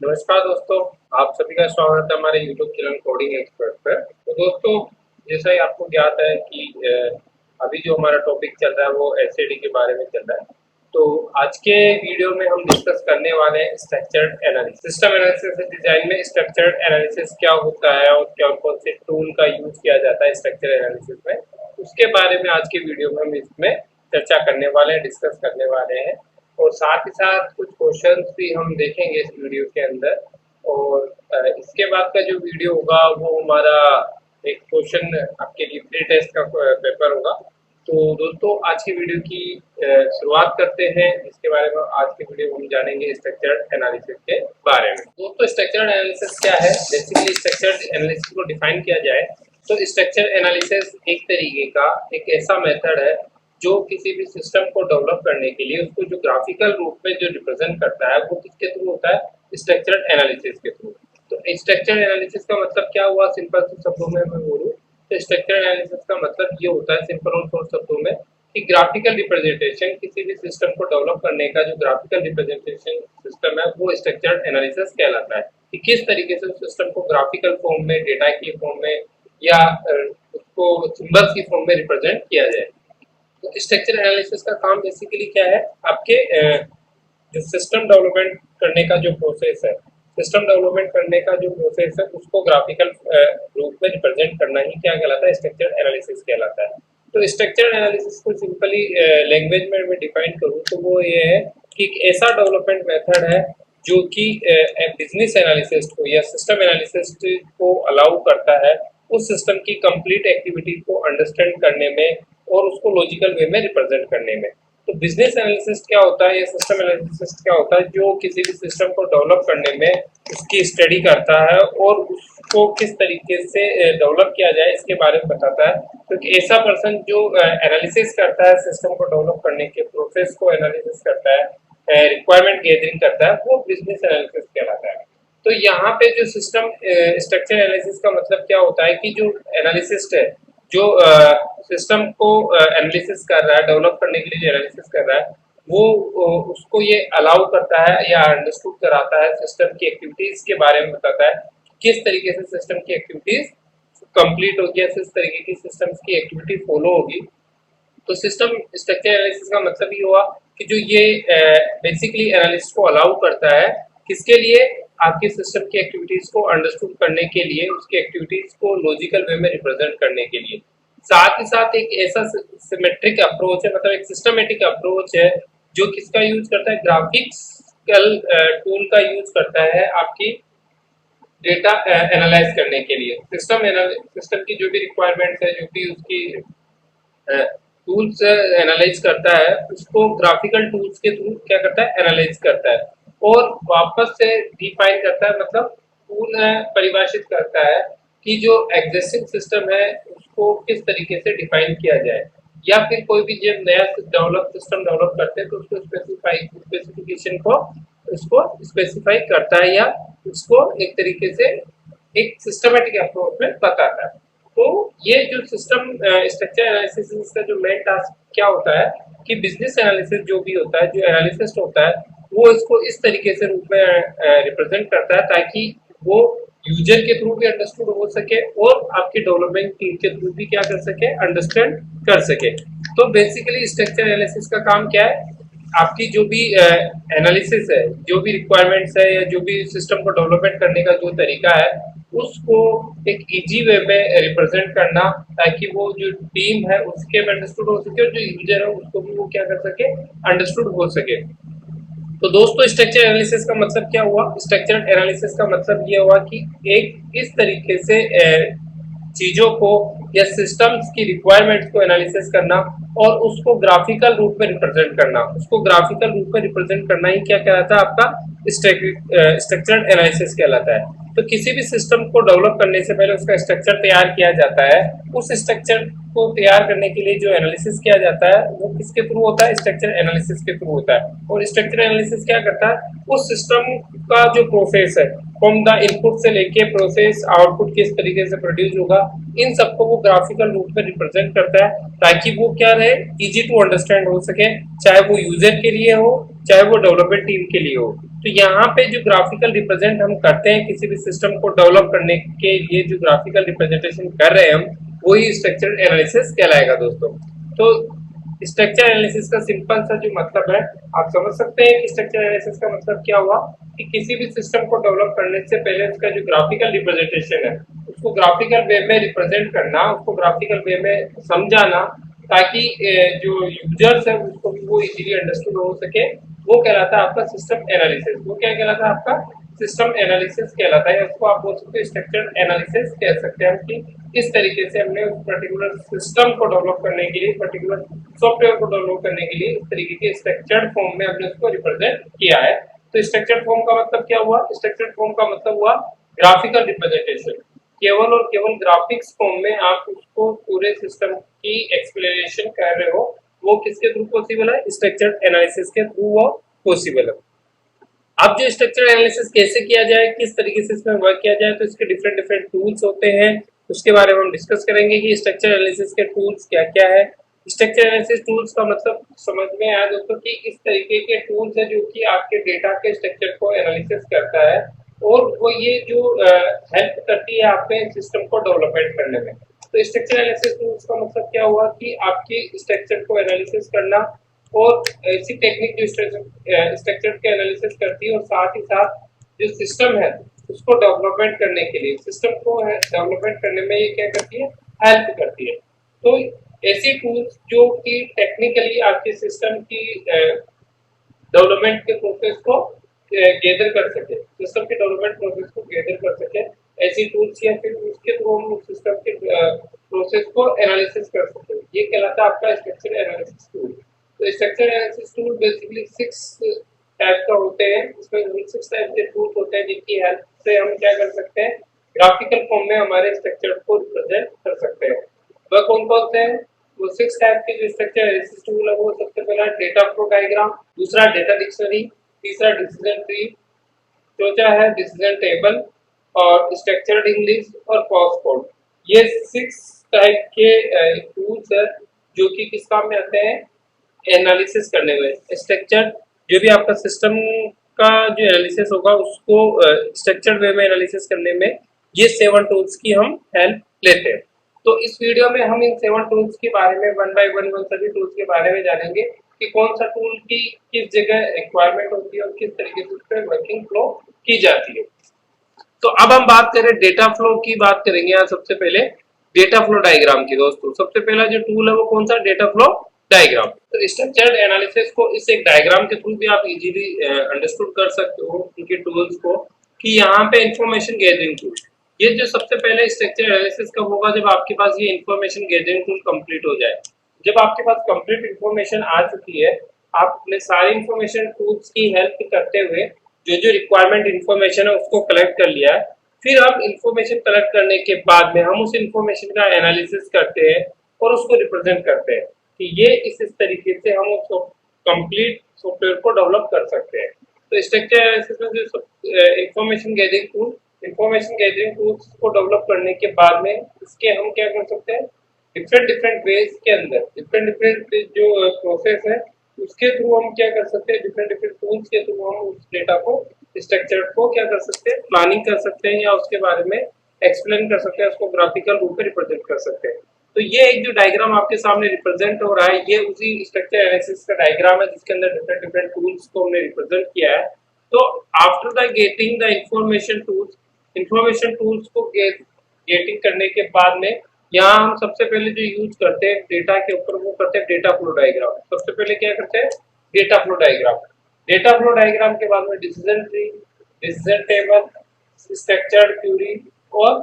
नमस्कार दोस्तों, आप सभी का स्वागत है हमारे YouTube चैनल कोडिंग एक्सपर्ट पर। तो दोस्तों, जैसा ही आपको ज्ञात है कि अभी जो हमारा टॉपिक चल रहा है वो एसएडी के बारे में चल रहा है। तो आज के वीडियो में हम डिस्कस करने वाले हैं structured analysis. System analysis design में स्ट्रक्चर्ड एनालिसिस क्या होता है और क्या कौन से टूल का यूज किया जाता है स्ट्रक्चर एनालिसिस में, उसके बारे में आज के वीडियो में हम इसमें चर्चा करने वाले हैं, डिस्कस करने वाले हैं। और साथ ही साथ कुछ क्वेश्चंस भी हम देखेंगे इस वीडियो के अंदर। और इसके बाद का जो वीडियो होगा वो हमारा एक क्वेश्चन आपके लिए प्री टेस्ट का पेपर होगा। तो दोस्तों, आज की वीडियो की शुरुआत करते हैं। इसके बारे में आज की वीडियो हम जानेंगे स्ट्रक्चर्ड एनालिसिस के बारे में। दोस्तों, स्ट्रक्चर्ड एनालिसिस क्या है? बेसिकली स्ट्रक्चर्ड एनालिसिस को डिफाइन किया जाए तो स्ट्रक्चर एनालिसिस एक तरीके का एक ऐसा मेथड है जो किसी भी सिस्टम को डेवलप करने के लिए उसको जो ग्राफिकल रूप में जो रिप्रेजेंट करता है वो किसके थ्रू होता है? स्ट्रक्चर्ड एनालिसिस के थ्रू। तो स्ट्रक्चर्ड एनालिसिस का मतलब क्या हुआ? सिंपल से शब्दों में मैं बोलूँ तो स्ट्रक्चर्ड एनालिसिस का मतलब ये होता है सिंपल और शॉर्ट शब्दों में कि ग्राफिकल रिप्रेजेंटेशन किसी भी सिस्टम को डेवलप करने का जो ग्राफिकल रिप्रेजेंटेशन सिस्टम है वो स्ट्रक्चर्ड एनालिसिस कहलाता है। कि किस तरीके से सिस्टम को ग्राफिकल फॉर्म में, डेटा की फॉर्म में या उसको सिंबल्स की फॉर्म में रिप्रेजेंट किया जाए। तो स्ट्रक्चर एनालिसिस का काम बेसिकली क्या है? आपके जो सिस्टम डेवलपमेंट करने का जो प्रोसेस है, सिस्टम डेवलपमेंट करने का जो प्रोसेस है उसको ग्राफिकल रूप में रिप्रेजेंट करना ही क्या कहलाता है? स्ट्रक्चर एनालिसिस कहलाता है। तो स्ट्रक्चर एनालिसिस को सिंपली लैंग्वेज में मैं डिफाइन करूँ तो वो ये है कि एक ऐसा डेवलपमेंट मेथड है जो कि बिजनेस एनालिसिस को या सिस्टम एनालिसिस को अलाउ करता है उस सिस्टम की कंप्लीट एक्टिविटी को अंडरस्टैंड करने में और उसको लॉजिकल वे में रिप्रेजेंट करने में। तो बिजनेस एनालिसिस क्या होता है या सिस्टम एनालिसिस क्या होता है? जो किसी भी सिस्टम को डेवलप करने में उसकी स्टडी करता है और उसको किस तरीके से डेवलप किया जाए इसके बारे में बताता है। क्योंकि ऐसा पर्सन जो एनालिसिस करता है, सिस्टम को डेवलप करने के प्रोसेस को एनालिसिस करता है, रिक्वायरमेंट गैदरिंग करता है, वो बिजनेस एनालिसिस कहलाता है। तो यहाँ पे जो सिस्टम स्ट्रक्चर एनालिसिस का मतलब क्या होता है कि जो एनालिसिस्ट है, जो सिस्टम को एनालिसिस कर रहा है, डेवलप करने के लिए जो एनालिसिस कर रहा है, वो उसको ये अलाउ करता है या अंडरस्टूड कराता है, सिस्टम की एक्टिविटीज के बारे में बताता है किस तरीके से सिस्टम की एक्टिविटीज कंप्लीट होगी या किस तरीके की सिस्टम की एक्टिविटी फॉलो होगी। तो सिस्टम स्ट्रक्चर एनालिसिस का मतलब ये हुआ कि जो ये बेसिकली एनालिस्ट को अलाउ करता है किसके लिए? आपके सिस्टम की एक्टिविटीज को अंडरस्टूड करने के लिए, उसकी एक्टिविटीज को लॉजिकल वे में रिप्रेजेंट करने के लिए। साथ ही साथ एक ऐसा सिमेट्रिक अप्रोच है, मतलब एक सिस्टमेटिक अप्रोच है जो किसका यूज करता है? ग्राफिक्सकल टूल का यूज करता है आपकी डेटा एनालाइज करने के लिए। सिस्टम की जो भी रिक्वायरमेंट्स है, जो भी उसकी टूल्स एनालाइज करता है, उसको ग्राफिकल टूल्स के थ्रू क्या करता है? एनालाइज करता है और वापस से डिफाइन करता है, मतलब टूल परिभाषित करता है कि जो एग्जिस्टिंग सिस्टम है उसको किस तरीके से डिफाइन किया जाए। या फिर कोई भी जब नया सिस्टम डेवलप करते हैं तो उसको स्पेसिफिकेशन को उसको स्पेसिफाई करता है या उसको एक तरीके से एक सिस्टमेटिक अप्रोच में बताता है। तो ये जो सिस्टम स्ट्रक्चर एनालिसिस का जो मेन टास्क क्या होता है कि बिजनेस एनालिसिस जो भी होता है, जो एनालिसिस्ट होता है, वो इसको इस तरीके से रूप में रिप्रेजेंट करता है ताकि वो यूजर के थ्रू भी अंडरस्टूड हो सके और आपकी डेवलपमेंट टीम के थ्रू भी क्या कर सके? अंडरस्टैंड कर सके। तो बेसिकली स्ट्रक्चर एनालिसिस का काम क्या है? आपकी जो भी एनालिसिस है, जो भी रिक्वायरमेंट्स है या जो भी सिस्टम को डेवलपमेंट करने का जो तरीका है उसको एक इजी वे में रिप्रेजेंट करना ताकि वो जो टीम है उसके में अंडरस्टूड हो सके और जो यूजर है उसको भी वो क्या कर सके? अंडरस्टूड हो सके। तो दोस्तों, स्ट्रक्चर एनालिसिस का मतलब क्या हुआ? स्ट्रक्चर एनालिसिस का मतलब ये हुआ कि एक इस तरीके से चीजों को या सिस्टम्स की रिक्वायरमेंट्स को एनालिसिस करना और उसको ग्राफिकल रूप में रिप्रेजेंट करना, उसको ग्राफिकल रूप में रिप्रेजेंट करना ही क्या कहलाता है? आपका स्ट्रक्चर्ड एनालिसिस कहलाता है। तो किसी भी सिस्टम को डेवलप करने से पहले उसका स्ट्रक्चर तैयार किया जाता है। उस स्ट्रक्चर को तैयार करने के लिए जो एनालिसिस किया जाता है वो किसके थ्रू होता है? स्ट्रक्चर एनालिसिस के थ्रू होता है। और स्ट्रक्चर एनालिसिस क्या करता है? उस सिस्टम का जो प्रोसेस है, फ्रॉम द इनपुट से लेके प्रोसेस आउटपुट किस तरीके से प्रोड्यूस होगा, इन सबको वो ग्राफिकल रूप में रिप्रेजेंट करता है ताकि वो क्या रहे? इजी टू अंडरस्टैंड हो सके, चाहे वो यूजर के लिए हो चाहे वो डेवलपमेंट टीम के लिए हो। तो यहाँ पे जो ग्राफिकल रिप्रेजेंट हम करते हैं किसी भी सिस्टम को डेवलप करने के लिए, जो ग्राफिकल रिप्रेजेंटेशन कर रहे हैं हम, वही स्ट्रक्चर एनालिसिस कहलाएगा दोस्तों। तो स्ट्रक्चर एनालिसिस का सिंपल सा जो मतलब है, आप समझ सकते हैं कि स्ट्रक्चर एनालिसिस का मतलब क्या हुआ कि किसी भी सिस्टम को डेवलप करने से पहले उसका जो ग्राफिकल रिप्रेजेंटेशन है उसको ग्राफिकल वे में रिप्रेजेंट करना, उसको ग्राफिकल वे में समझाना, ताकि जो यूजर्स है उसको भी वो इजीली अंडरस्टूड हो सके, वो कहलाता है आपका सिस्टम एनालिसिस। वो क्या कहलाता है आपका सिस्टम एनालिसिस कहलाता है। उसको आप बोल सकते हो स्ट्रक्चर एनालिसिस कह सकते हैं कि किस तरीके से हमने उस पर्टिकुलर सिस्टम को डेवलप करने के लिए, पर्टिकुलर सॉफ्टवेयर को डेवलप करने के लिए इस तरीके के स्ट्रक्चर्ड फॉर्म में हमने उसको रिप्रेजेंट किया है। तो स्ट्रक्चर्ड फॉर्म का मतलब क्या हुआ? स्ट्रक्चर्ड फॉर्म का मतलब हुआ ग्राफिकल रिप्रेजेंटेशन। केवल और केवल ग्राफिक्स फॉर्म में आप उसको पूरे सिस्टम की एक्सप्लेनेशन कर रहे हो, वो किसके थ्रू पॉसिबल है? स्ट्रक्चर्ड एनालिसिस के थ्रू वो पॉसिबल है। अब जो स्ट्रक्चर एनालिसिस कैसे किया जाए, किस तरीके से इसमें वर्क किया जाए, तो इसके डिफरेंट डिफरेंट टूल्स होते हैं, उसके बारे में हम डिस्कस करेंगे कि स्ट्रक्चर एनालिसिस के टूल्स क्या क्या है। स्ट्रक्चर एनालिसिस टूल्स का मतलब समझ में आया दोस्तों कि इस तरीके के टूल्स है जो कि आपके डेटा के स्ट्रक्चर को एनालिसिस करता है, और वो ये जो हेल्प करती है आपके सिस्टम को डेवलपमेंट करने में। तो स्ट्रक्चर एनालिसिस टूल्स का मतलब क्या हुआ कि आपके स्ट्रक्चर को एनालिसिस करना, और ऐसी टेक्निक जो स्ट्रक्चर के एनालिसिस करती है, और साथ ही साथ जो सिस्टम है उसको डेवलपमेंट करने के लिए, सिस्टम को डेवलपमेंट करने में ये क्या करती है? हेल्प करती है। तो ऐसी टूल्स जो कि टेक्निकली आपके सिस्टम की डेवलपमेंट के प्रोसेस को गेदर कर सके, सिस्टम के डेवलपमेंट प्रोसेस को गेदर कर सके, ऐसी टूल्स या फिर उसके थ्रू हम सिस्टम के प्रोसेस को एनालिसिस कर सकते हैं, ये कहलाता है आपका स्ट्रक्चर एनालिसिस टूल। तो structure analysis tool basically 6 type का होते हैं। इसमें 6 टाइप के टूल्स होते हैं जिनकी हेल्प से हम क्या कर सकते हैं? ग्राफिकल फॉर्म में हमारे स्ट्रक्चर को रिप्रेजेंट कर सकते हैं। वह कौन कौन से हैं? वो 6 टाइप के जो स्ट्रक्चर एनालिसिस टूल है, वो सबसे पहला डेटा फ्लो डायग्राम, दूसरा डेटा डिक्शनरी, तीसरा डिसीजन ट्री, चौथा है डिसीजन टेबल, और स्ट्रक्चर्ड इंग्लिश और पॉज कोड। ये 6 टाइप के टूल्स है जो कि किस काम में आते हैं? एनालिसिस करने में। स्ट्रक्चर जो भी आपका सिस्टम का जो एनालिसिस होगा उसको स्ट्रक्चर्ड वे में एनालिसिस करने में ये 7 टूल्स की हम हेल्प लेते हैं। तो इस वीडियो में हम इन 7 टूल्स के बारे में वन बाय वन सभी टूल्स के बारे में जानेंगे कि कौन सा टूल की किस जगह रिक्वायरमेंट होती है और किस तरीके से उस पर वर्किंग फ्लो की जाती है। तो अब हम बात करें डेटा फ्लो की, बात करेंगे यहाँ सबसे पहले डेटा फ्लो डायग्राम की। दोस्तों सबसे पहला जो टूल है वो कौन सा? Data flow diagram. तो स्ट्रक्चर्ड एनालिसिस को इस एक डायग्राम के थ्रू भी आप इजीली अंडरस्टूड कर सकते हो उनके टूल्स को, कि यहाँ पे इंफॉर्मेशन गैदरिंग टूल, ये जो सबसे पहले स्ट्रक्चर एनालिसिस कब होगा? जब आपके पास ये इंफॉर्मेशन गैदरिंग टूल कंप्लीट हो जाए। जब आपके पास कंप्लीट इंफॉर्मेशन आ चुकी है, आप अपने सारे इंफॉर्मेशन टूल्स की हेल्प करते हुए जो जो रिक्वायरमेंट इंफॉर्मेशन है उसको कलेक्ट कर लिया है, फिर अब इंफॉर्मेशन कलेक्ट करने के बाद में हम उस इंफॉर्मेशन का एनालिसिस करते हैं और उसको रिप्रेजेंट करते हैं कि ये इस तरीके से हम उसको कंप्लीट सॉफ्टवेयर को डेवलप कर सकते हैं। तो स्ट्रक्चर एनालिसिस में जो information gathering tool, information gathering tools को डेवलप करने के बाद में इसके हम क्या कर सकते हैं? डिफरेंट डिफरेंट वेज के अंदर डिफरेंट डिफरेंट जो प्रोसेस है उसके थ्रू हम क्या कर सकते हैं? डिफरेंट डिफरेंट टूल्स के थ्रू हम उस डेटा को, स्ट्रक्चर को क्या कर सकते हैं? प्लानिंग कर सकते हैं, या उसके बारे में एक्सप्लेन कर सकते हैं, उसको ग्राफिकल रूप में रिप्रेजेंट कर सकते हैं। तो ये एक जो डायग्राम आपके सामने रिप्रेजेंट हो रहा है, ये उसी स्ट्रक्चर एनालिसिस का डायग्राम है जिसके अंदर डिफरेंट डिफरेंट टूल्स को हमने रिप्रेजेंट किया है। तो after the getting the information tools को गेटिंग करने के बाद में यहाँ हम सबसे पहले जो यूज करते हैं डेटा के ऊपर, वो करते हैं डेटा फ्लो डायग्राम। सबसे पहले क्या करते हैं? Data flow diagram. Data flow diagram के बाद में decision tree, decision table, structured query और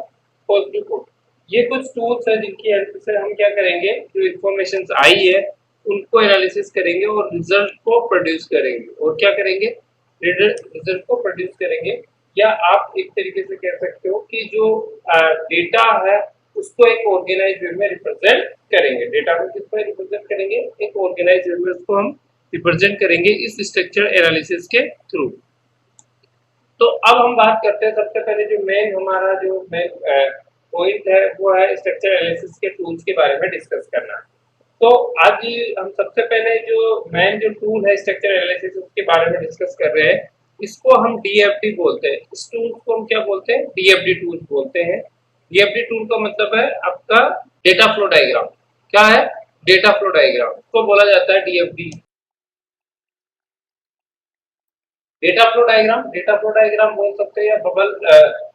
पॉजिटिव कोड। ये कुछ टूल्स है जिनकी हेल्प से हम क्या करेंगे? जो इन्फॉर्मेशन आई है उनको एनालिसिस करेंगे और रिजल्ट को प्रोड्यूस करेंगे। और क्या करेंगे? रिजल्ट को प्रोड्यूस करेंगे, या आप एक तरीके से कह सकते हो कि जो डेटा है उसको एक ऑर्गेनाइज वे में रिप्रेजेंट करेंगे। डेटा को किस पर रिप्रेजेंट करेंगे? एक ऑर्गेनाइज वे में उसको हम रिप्रेजेंट करेंगे इस स्ट्रक्चर एनालिसिस के थ्रू। तो अब हम बात करते हैं सबसे पहले जो मेन हमारा जो मेन पॉइंट है वो है स्ट्रक्चर एनालिसिस के टूल्स के बारे में डिस्कस करना। तो आज हम सबसे पहले जो मेन जो टूल है स्ट्रक्चर एनालिसिस उसके बारे में डिस्कस कर रहे हैं। इसको हम डीएफडी बोलते हैं। इस टूल को हम क्या बोलते हैं? डीएफडी टूल बोलते हैं। डीएफडी टूल का मतलब है आपका डेटा फ्लो डायग्राम। क्या है? डेटा फ्लो डायग्राम को बोला जाता है डीएफडी। डेटा फ्लो डायग्राम बोल सकते हैं या बबल,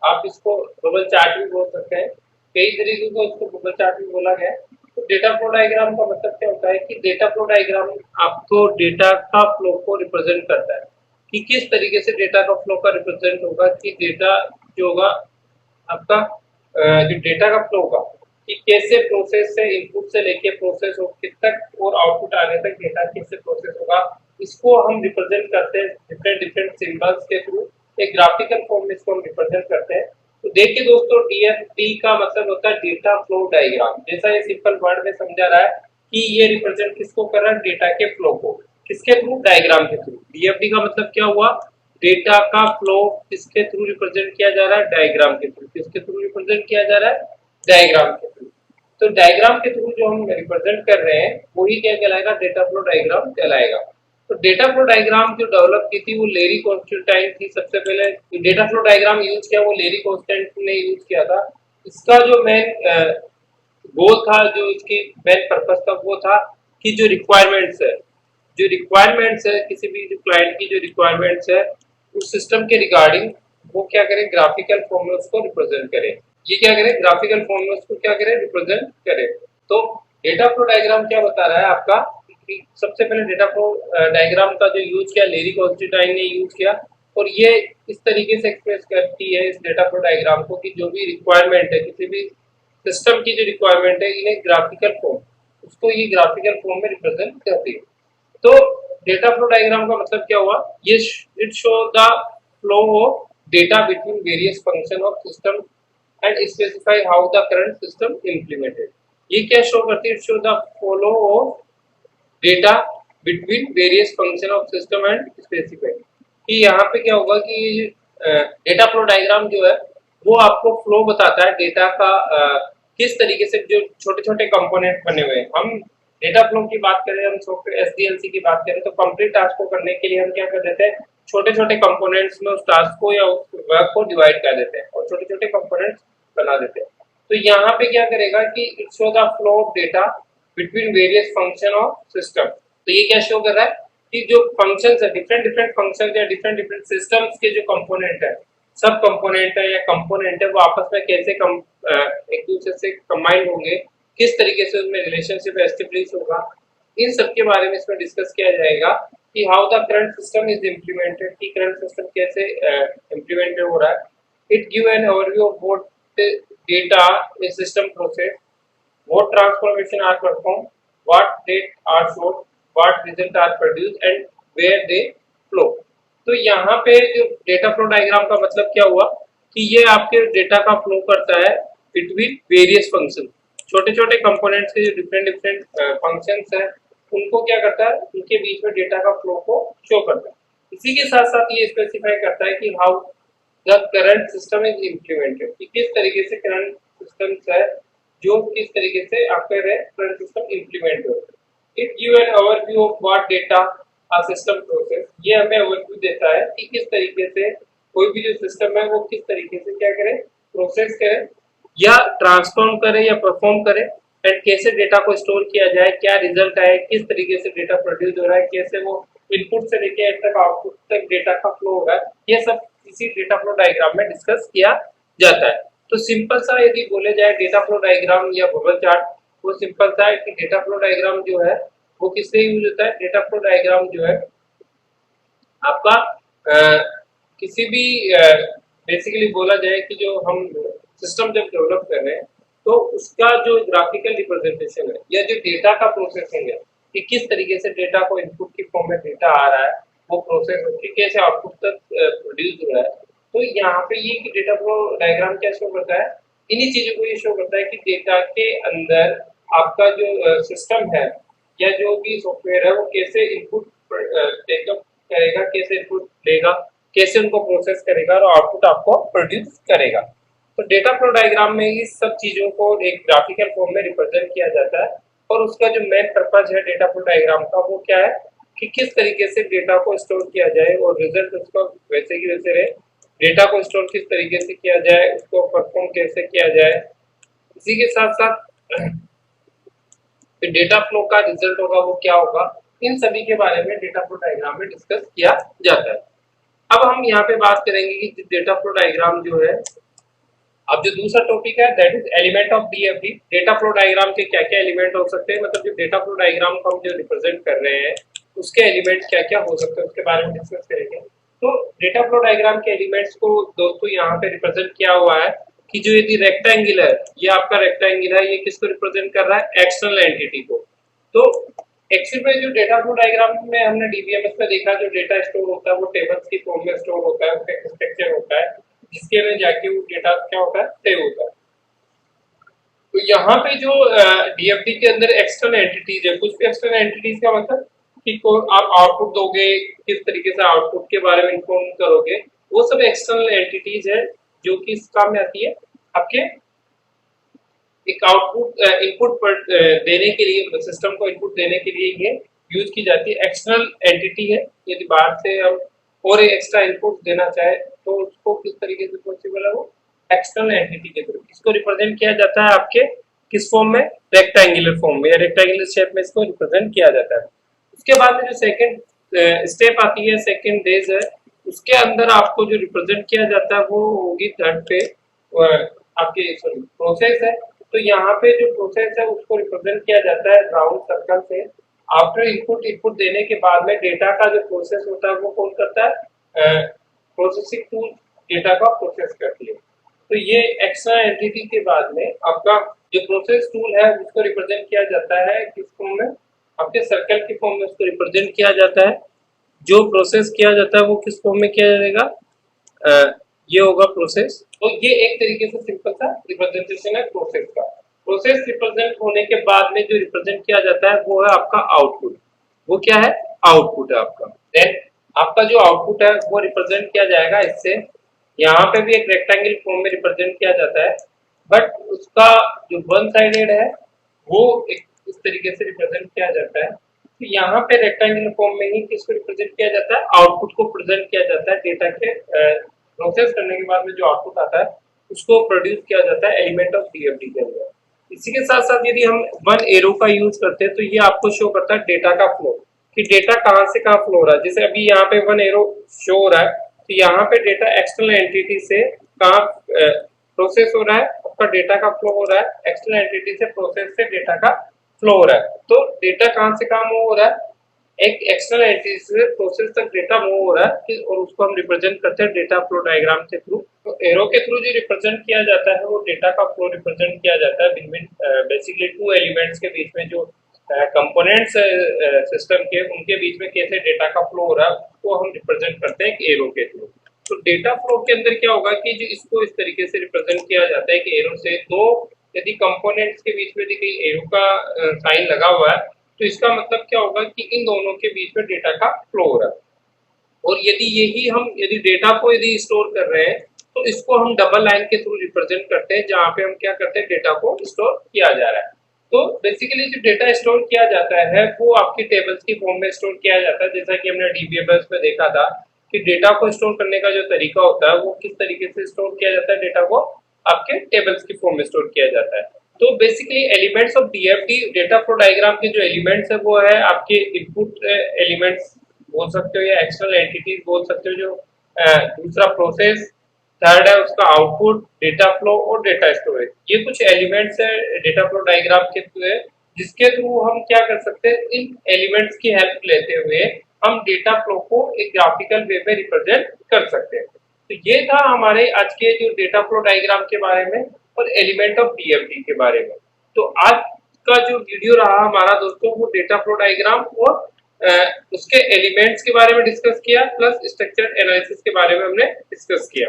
आप इसको बबल चार्ट भी बोल सकते हैं। कई तरीके को इसको बबल चार्ट भी बोला गया है। तो डेटा फ्लो डायग्राम का मतलब क्या होता है कि डेटा फ्लो डायग्राम आपको डेटा का फ्लो को रिप्रेजेंट करता है कि किस तरीके से डेटा का फ्लो का रिप्रेजेंट होगा, कि डेटा जो होगा आपका जो डेटा का फ्लो होगा कि कैसे प्रोसेस से इनपुट से लेके प्रोसेस हो तक और आउटपुट आने तक डेटा कैसे प्रोसेस होगा, इसको हम रिप्रेजेंट करते हैं डिफरेंट डिफरेंट सिंबल्स के थ्रू। एक ग्राफिकल फॉर्म में इसको हम रिप्रेजेंट करते हैं। तो देखिए दोस्तों, डीएफडी का मतलब होता है डेटा फ्लो डायग्राम। जैसा ये सिंपल वर्ड में समझा रहा है कि ये रिप्रेजेंट किसको कर रहा है? डेटा के फ्लो को। किसके थ्रू? डायग्राम के थ्रू। डीएफडी का मतलब क्या हुआ? डेटा का फ्लो किसके थ्रू रिप्रेजेंट किया जा रहा है? डायग्राम के थ्रू। किसके थ्रू रिप्रेजेंट किया जा रहा है? डायग्राम के थ्रू। तो डायग्राम के थ्रू जो हम रिप्रेजेंट कर रहे हैं वही क्या कहलाएगा? डेटा फ्लो डायग्राम कहलाएगा। तो डेटा फ्लो डायग्राम जो डेवलप की थी वो लेरी कॉन्स्टेंटाइन थी। सबसे पहले डेटा फ्लो डायग्राम यूज किया वो लेरी कॉन्स्टेंटाइन ने यूज किया था। इसका जो मेन गोल था, जो इसकी मेन पर्पस था, वो था कि जो रिक्वायरमेंट्स है किसी भी जो क्लाइंट की जो रिक्वायरमेंट्स है उस सिस्टम के रिगार्डिंग वो क्या करें? ग्राफिकल फॉर्म में उसको रिप्रेजेंट करें। ये क्या करें? ग्राफिकल फॉर्म में उसको क्या करें? रिप्रेजेंट करें। तो डेटा फ्लो डायग्राम क्या बता रहा है आपका कि सबसे पहले डेटा फ्लो डायग्राम का जो यूज किया लेरी कॉन्स्टेंटाइन ने यूज किया, और ये इस तरीके से एक्सप्रेस करती है इस डेटा फ्लो डायग्राम को कि जो भी रिक्वायरमेंट है किसी भी सिस्टम की जो रिक्वायरमेंट है इन्हें ग्राफिकल फॉर्म, उसको ये ग्राफिकल फॉर्म में रिप्रेजेंट करती है। तो डेटा फ्लो डायग्राम का मतलब क्या हुआ? ये it show the flow of data between various function of system and specify how the current system implemented. ये क्या शो करती है? Show the flow of data between various function of system and specify. कि यहाँ पे क्या होगा कि डेटा फ्लो डायग्राम जो है वो आपको फ्लो बताता है डेटा का, किस तरीके से जो छोटे छोटे कंपोनेंट बने हुए हैं। हम डेटा फ्लो की बात करें, हम सॉफ्टवेयर एसडीएलसी की बात करें तो कंप्लीट टास्क को करने के लिए हम क्या कर देते हैं? छोटे छोटे कंपोनेंट्स में उस टास्क को या उस वर्क को डिवाइड कर देते हैं और छोटे छोटे कंपोनेंट्स बना देते हैं। तो यहाँ पे क्या करेगा कि it show the flow of data between various function of system. तो ये क्या शो कर रहा है कि जो फंक्शंस है, डिफरेंट डिफरेंट फंक्शंस या डिफरेंट डिफरेंट सिस्टम्स के जो कंपोनेंट है, सब कंपोनेंट है या कंपोनेंट है, वो आपस में कैसे एक दूसरे से कंबाइन होंगे, किस तरीके से उनमें रिलेशनशिप एस्टेब्लिश होगा, इन सब के बारे में इसमें डिस्कस किया जाएगा कि how the current system is implemented, कि करंट सिस्टम कैसे इम्प्लीमेंटेड हो रहा है। It give an overview of what data is system process, what transformation are performed, what date are stored, what result are produced and where they flow। तो यहाँ पे जो data flow diagram का मतलब क्या हुआ कि ये आपके डेटा का फ्लो करता है बिटवीन वेरियस फंक्शन। छोटे छोटे कंपोनेंट्स के जो डिफरेंट डिफरेंट फंक्शंस हैं उनको क्या करता है? उनके बीच में डेटा का फ्लो को शो करता है। इसी के साथ साथ ये स्पेसिफाई करता है कि how the current system is implemented, कि किस तरीके से करंट सिस्टम्स है जो किस तरीके से आपका करंट सिस्टम इम्प्लीमेंट हो। It give an overview of what data a system process. ये हमें ओवरव्यू देता है कि किस तरीके से कोई भी जो सिस्टम है वो किस तरीके से क्या करे? प्रोसेस करे या ट्रांसफॉर्म करे या परफॉर्म करे, एंड कैसे डेटा को स्टोर किया जाए, क्या रिजल्ट आए, किस तरीके से डेटा प्रोड्यूस हो रहा है, कैसे वो इनपुट से लेके एंड तक आउटपुट तक डेटा का फ्लो हो रहा है, ये सब इसी डेटा फ्लो डायग्राम में डिस्कस किया जाता है। तो सिंपल सा यदि बोले जाए डेटा फ्लो डायग्राम या बबल चार्ट, वो सिंपल सा है कि डेटा फ्लो डायग्राम जो है वो किससे यूज होता है? डेटा फ्लो डायग्राम जो है आपका किसी भी बेसिकली बोला जाए कि जो हम सिस्टम जब डेवलप कर रहे हैं तो उसका जो ग्राफिकल रिप्रेजेंटेशन है या जो डेटा का प्रोसेसिंग है कि किस तरीके से डेटा को इनपुट की फॉर्म में डेटा आ रहा है, वो प्रोसेस होकर कैसे आउटपुट तक प्रोड्यूस हो रहा है। तो यहाँ पे ये कि डेटा फ्लो डायग्राम क्या शो करता है? इन्हीं चीजों को ये शो करता है कि डेटा के अंदर आपका जो सिस्टम है या जो भी सॉफ्टवेयर है वो कैसे इनपुट टेकअप करेगा, कैसे इनपुट लेगा, कैसे उनको प्रोसेस करेगा और आउटपुट आपको प्रोड्यूस करेगा। तो डेटा फ्लो डायग्राम में इस सब चीजों को एक ग्राफिकल फॉर्म में रिप्रेजेंट किया जाता है। और उसका जो मेन पर्पज है डेटा फ्लो डायग्राम का वो क्या है कि किस तरीके से डेटा को स्टोर किया जाए और रिजल्ट उसका वैसे की वैसे रहे। डेटा को स्टोर किस तरीके से किया जाए, उसको परफॉर्म कैसे किया जाए, इसी के साथ साथ फिर डेटा फ्लो का रिजल्ट होगा वो क्या होगा, इन सभी के बारे में डेटा फ्लो डायग्राम में डिस्कस किया जाता है। अब हम यहाँ पे बात करेंगे कि डेटा फ्लो डायग्राम जो है, अब जो दूसरा टॉपिक है that is element of DFD. Data flow diagram के क्या क्या एलिमेंट हो सकते हैं, मतलब जो डेटा फ्लो डायग्राम को हम जो रिप्रेजेंट कर रहे हैं उसके एलिमेंट क्या क्या हो सकते हैं उसके बारे में डिस्कस करेंगे। तो डेटा फ्लो डायग्राम के एलिमेंट्स को दोस्तों यहाँ पे रिप्रेजेंट किया हुआ है कि जो यदि रेक्टेंगल है, ये आपका रेक्टेंगल है, ये किसको रिप्रेजेंट कर रहा है, एक्सटर्नल एंटिटी को। तो एक्चुअल में जो डेटा फ्लो डायग्राम में हमने डीबीएमएस में देखा, जो डेटा स्टोर होता है वो टेबल्स की फॉर्म में स्टोर होता है, उसका एक स्ट्रक्चर होता है जिसके में जाके वो डेटा क्या होता है, सेव होता है। तो यहाँ पे जो डीएफडी के अंदर एक्सटर्नल एंटिटीज है, कुछ भी एक्सटर्नल एंटिटीज का मतलब कि आप आउटपुट दोगे, किस तरीके से आउटपुट के बारे में इन्फॉर्म करोगे, वो सब एक्सटर्नल एंटिटीज है जो कि इस काम में आती है आपके एक आउटपुट इनपुट पर देने के लिए, सिस्टम को इनपुट देने के लिए ये यूज की जाती है। एक्सटर्नल एंटिटी है, यदि बाहर से हम और एक्स्ट्रा इनपुट देना चाहे तो उसको किस तरीके से पॉसिबल है, वो एक्सटर्नल एंटिटी के थ्रू। इसको रिप्रेजेंट किया जाता है आपके किस फॉर्म में, रेक्टेंगुलर फॉर्म में या रेक्टेंगुलर शेप में इसको रिप्रेजेंट किया जाता है। उसके बाद में जो सेकंड स्टेप आती है, सेकंड डेज है, उसके अंदर आपको जो रिप्रेजेंट किया जाता है वो होगी थर्ड पे आपके सॉरी प्रोसेस है। तो यहाँ पे जो प्रोसेस है उसको रिप्रेजेंट किया जाता है राउंड सर्कल से। आफ्टर इनपुट देने के बाद में डेटा का जो प्रोसेस होता है वो कौन करता है, प्रोसेसिंग टूल डेटा का प्रोसेस करती है। तो ये एक्स्ट्रा एंटिटी के बाद में आपका जो प्रोसेस टूल है उसको रिप्रेजेंट किया जाता है किस फॉर्म में, आपके सर्कल के फॉर्म में उसको रिप्रेजेंट किया जाता है। जो प्रोसेस किया जाता है वो किस फॉर्म में किया जाएगा, ये होगा प्रोसेस। तो ये एक तरीके से सिंपल सा रिप्रेजेंटेशन है प्रोसेस का। प्रोसेस रिप्रेजेंट होने के बाद में जो रिप्रेजेंट किया जाता है वो है आपका आउटपुट। वो क्या है, आउटपुट है आपका। देन आपका जो आउटपुट है वो रिप्रेजेंट किया जाएगा इससे, यहाँ पे भी एक रेक्टेंगल फॉर्म में रिप्रेजेंट किया जाता है, बट उसका जो वन साइडेड है वो एक इस तरीके से रिप्रेजेंट किया जाता है। तो यहाँ पे रेक्टेंगुलर फॉर्म में ही किसको रिप्रेजेंट किया जाता है, आउटपुट को प्रेजेंट किया जाता है। डेटा के प्रोसेस करने के बाद में जो आउटपुट आता है उसको प्रोड्यूस किया जाता है एलिमेंट ऑफ डीएफडी के अंदर। इसी के साथ साथ यदि हम वन एरो का यूज करते हैं तो ये आपको शो करता है डेटा का फ्लो, कि डेटा कहाँ से कहाँ फ्लो हो रहा है। जैसे अभी यहाँ पे वन एरो शो हो रहा है तो यहाँ पे डेटा एक्सटर्नल एंटिटी से कहाँ प्रोसेस हो रहा है, आपका डेटा का फ्लो हो रहा है, एक्सटर्नल एंटिटी से प्रोसेस से डेटा का फ्लो हो रहा है। तो डेटा कहाँ से कहाँ मूव हो रहा है, एक एक्सटर्नल एंटिटी से प्रोसेस तक डेटा मूव हो रहा है और उसको हम रिप्रेजेंट करते हैं डेटा फ्लो डायग्राम के थ्रू। तो एरो के थ्रू जो रिप्रेजेंट किया जाता है वो डेटा का फ्लो रिप्रेजेंट किया जाता है बिटवीन बेसिकली टू एलिमेंट्स के बीच में, जो कंपोनेंट्स सिस्टम के उनके बीच में कैसे डेटा का फ्लो हो रहा है उसको हम रिप्रेजेंट करते हैं एरो के थ्रू। तो डेटा फ्लो के अंदर क्या होगा कि जो इसको इस तरीके से रिप्रेजेंट किया जाता है कि एरो से दो यदि कंपोनेंट्स के बीच में यदि कहीं एरो का साइन लगा हुआ है तो इसका मतलब क्या होगा कि इन दोनों के बीच में डेटा का फ्लो हो रहा है। और यदि डेटा को यदि स्टोर कर रहे हैं तो इसको हम डबल लाइन के थ्रू रिप्रेजेंट करते हैं, जहाँ पे हम क्या करते हैं, डेटा को स्टोर किया जा रहा है। तो बेसिकली जो डेटा स्टोर किया जाता है वो आपकी टेबल्स की फॉर्म में स्टोर किया जाता है। जैसा कि हमने डीबीएमएस में देखा था कि डेटा को स्टोर करने का जो तरीका होता है वो किस तरीके से स्टोर किया जाता है, डेटा को आपके टेबल्स की फॉर्म में स्टोर किया जाता है। तो basically elements of DFD data flow diagram के जो एलिमेंट्स है वो है आपके इनपुट एलिमेंट्स बोल सकते हो या एक्सटर्नल एंटिटीज बोल सकते हो, जो दूसरा प्रोसेस, थर्ड है उसका आउटपुट, डेटा फ्लो और डेटा स्टोरेज। ये कुछ एलिमेंट्स है डेटा फ्लो डायग्राम के थ्रू, जिसके थ्रू हम क्या कर सकते हैं, इन एलिमेंट्स की हेल्प लेते हुए हम डेटा फ्लो को एक ग्राफिकल वे में रिप्रेजेंट कर सकते हैं। तो ये था हमारे आज के जो डेटा फ्लो डायग्राम के बारे में और एलिमेंट ऑफ डीएफडी के बारे में। तो आज का जो वीडियो रहा हमारा दोस्तों वो डेटा फ्लो डायग्राम और उसके एलिमेंट्स के बारे में डिस्कस किया, प्लस स्ट्रक्चर एनालिसिस के बारे में हमने डिस्कस किया।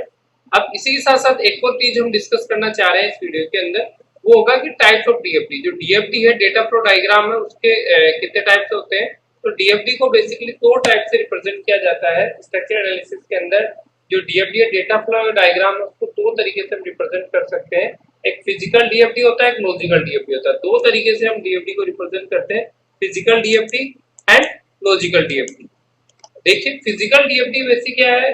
अब इसी के साथ साथ एक और चीज हम डिस्कस करना चाह रहे हैं इस वीडियो के अंदर, वो होगा कि टाइप्स ऑफ डीएफडी। जो डीएफडी है डेटा फ्लो डायग्राम है उसके कितने टाइप्स होते हैं। तो डीएफडी को बेसिकली दो टाइप से रिप्रेजेंट किया जाता है स्ट्रक्चर एनालिसिस के अंदर। जो डीएफडी है डेटा फ्लो डायग्राम है उसको दो तरीके से हम रिप्रेजेंट कर सकते हैं। एक फिजिकल डीएफडी होता है, एक लॉजिकल डीएफडी होता है। दो तरीके से हम डीएफडी को रिप्रेजेंट करते हैं, physical DFD and logical DFD. देखिए physical DFD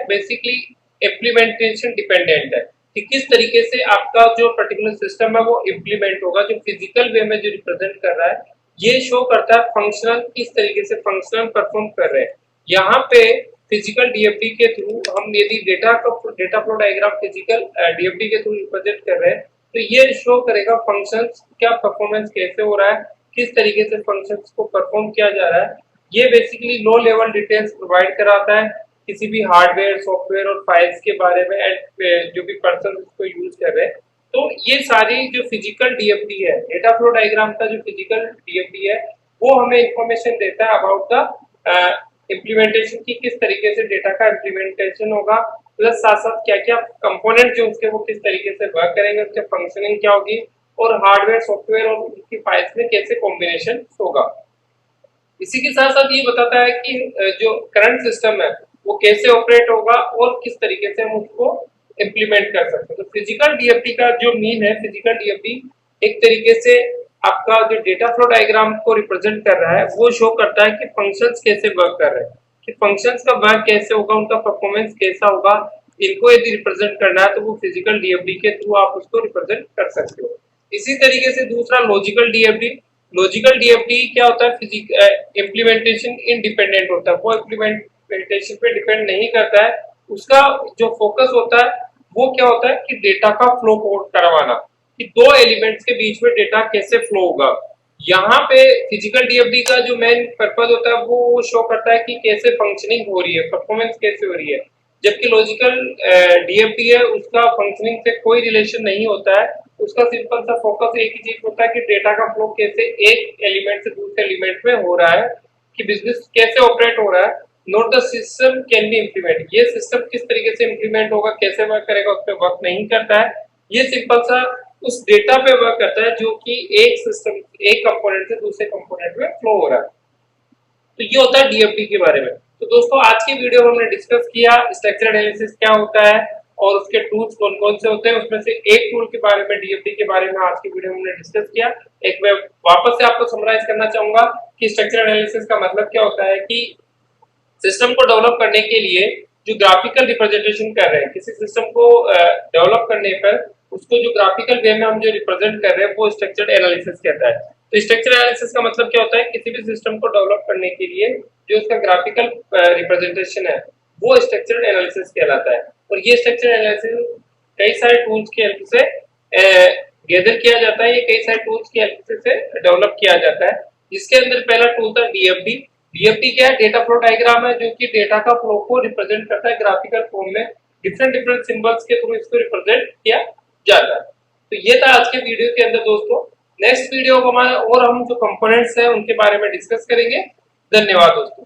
basically implementation dependent है कि किस तरीके से आपका जो पर्टिकुलर सिस्टम है वो इम्प्लीमेंट होगा। जो फिजिकल वे में जो रिप्रेजेंट कर रहा है ये शो करता है फंक्शनल, किस तरीके से फंक्शनल परफॉर्म कर रहे हैं। यहाँ पे फिजिकल डीएफडी के थ्रू हम यदि data flow diagram physical DFD के थ्रू रिप्रेजेंट कर रहे हैं तो ये शो करेगा फंक्शंस क्या परफॉर्मेंस कैसे हो रहा है, किस तरीके से फंक्शंस को परफॉर्म किया जा रहा है। ये basically low level details provide कराता है किसी भी हार्डवेयर, सॉफ्टवेयर और फाइल्स के बारे में एंड जो भी पर्सन इसको यूज कर रहे हैं। तो ये सारी जो फिजिकल डीएफडी है, डेटा फ्लो डायग्राम का जो फिजिकल डीएफडी है वो हमें इंफॉर्मेशन देता है अबाउट द इम्प्लीमेंटेशन की, किस तरीके से डेटा का इम्प्लीमेंटेशन होगा, प्लस साथ साथ क्या क्या कंपोनेंट जो उसके वो किस तरीके से वर्क करेंगे, उसके फंक्शनिंग क्या होगी और हार्डवेयर, सॉफ्टवेयर और उसकी फाइल्स में कैसे कॉम्बिनेशन होगा। इसी के साथ साथ ये बताता है कि जो करंट सिस्टम है वो कैसे ऑपरेट होगा और किस तरीके से हम उसको इम्प्लीमेंट कर सकते हैं। तो फिजिकल डीएफडी का जो मीन है, फिजिकल डीएफडी एक तरीके से आपका जो डेटा फ्लो डायग्राम को रिप्रेजेंट कर रहा है वो शो करता है कि फंक्शंस कैसे वर्क कर रहे हैं, कि फंक्शंस का वर्क कैसे होगा, उनका परफॉर्मेंस कैसा होगा। इनको यदि रिप्रेजेंट करना है तो वो फिजिकल डीएफडी के थ्रू आप उसको रिप्रेजेंट कर सकते हो। इसी तरीके से दूसरा लॉजिकल डीएफडी। लॉजिकल डीएफडी क्या होता है, इम्प्लीमेंटेशन इंडिपेंडेंट होता है, वो इम्प्लीमेंटेशन पे डिपेंड नहीं करता है। उसका जो फोकस होता है वो क्या होता है कि डेटा का फ्लो करवाना, कि दो एलिमेंट्स के बीच में डेटा कैसे फ्लो होगा। यहाँ पे फिजिकल डीएफडी का जो मेन पर्पज होता है वो शो करता है कि कैसे फंक्शनिंग हो रही है, परफॉर्मेंस कैसे हो रही है। जबकि लॉजिकल डीएफडी है उसका फंक्शनिंग से कोई रिलेशन नहीं होता है, उसका सिंपल सा फोकस एक ही चीज होता है कि डेटा का फ्लो कैसे एक एलिमेंट से दूसरे एलिमेंट में हो रहा है, कि बिजनेस कैसे ऑपरेट हो रहा है, not the system can be implement. ये सिस्टम किस तरीके से इम्प्लीमेंट होगा, कैसे वर्क करेगा, उस पर वर्क नहीं करता है। ये सिंपल सा उस डेटा पे वर्क करता है जो कि एक सिस्टम, एक कंपोनेंट से दूसरे कंपोनेंट में फ्लो हो रहा है। तो ये होता है डीएफडी के बारे में। तो दोस्तों आज की वीडियो में हमने डिस्कस किया स्ट्रक्चर एनालिसिस क्या होता है और उसके टूल्स कौन कौन से होते हैं। उसमें से एक टूल के बारे में, डीएफडी के बारे में आज की वीडियो में हमने डिस्कस किया। एक मैं वापस से आपको समराइज करना चाहूंगा कि स्ट्रक्चर एनालिसिस का मतलब क्या होता है कि सिस्टम को डेवलप करने के लिए जो ग्राफिकल रिप्रेजेंटेशन कर रहे हैं, किसी सिस्टम को डेवलप करने पर उसको जो ग्राफिकल वे में हम जो रिप्रेजेंट कर रहे हैं वो स्ट्रक्चर्ड एनालिसिस कहता है। तो स्ट्रक्चर एनालिसिस का मतलब क्या होता है, किसी भी सिस्टम को डेवलप करने के लिए जो उसका ग्राफिकल रिप्रेजेंटेशन है वो स्ट्रक्चर्ड एनालिसिस कहलाता है। और ये स्ट्रक्चर एनालिसिस कई सारे टूल्स की हेल्प से गैदर किया जाता है, ये कई सारे टूल्स की हेल्प से डेवलप किया जाता है। जिसके अंदर पहला टूल था डीएफडी। डीएफडी क्या है, डेटा फ्लो डायग्राम है जो कि डेटा का फ्लो को रिप्रेजेंट करता है ग्राफिकल फॉर्म में, डिफरेंट सिंबल्स के थ्रू इसको रिप्रेजेंट किया जाता है। तो ये था आज के वीडियो के अंदर दोस्तों। नेक्स्ट वीडियो को हमारा और हम जो कंपोनेंट्स हैं उनके बारे में डिस्कस करेंगे। धन्यवाद दोस्तों।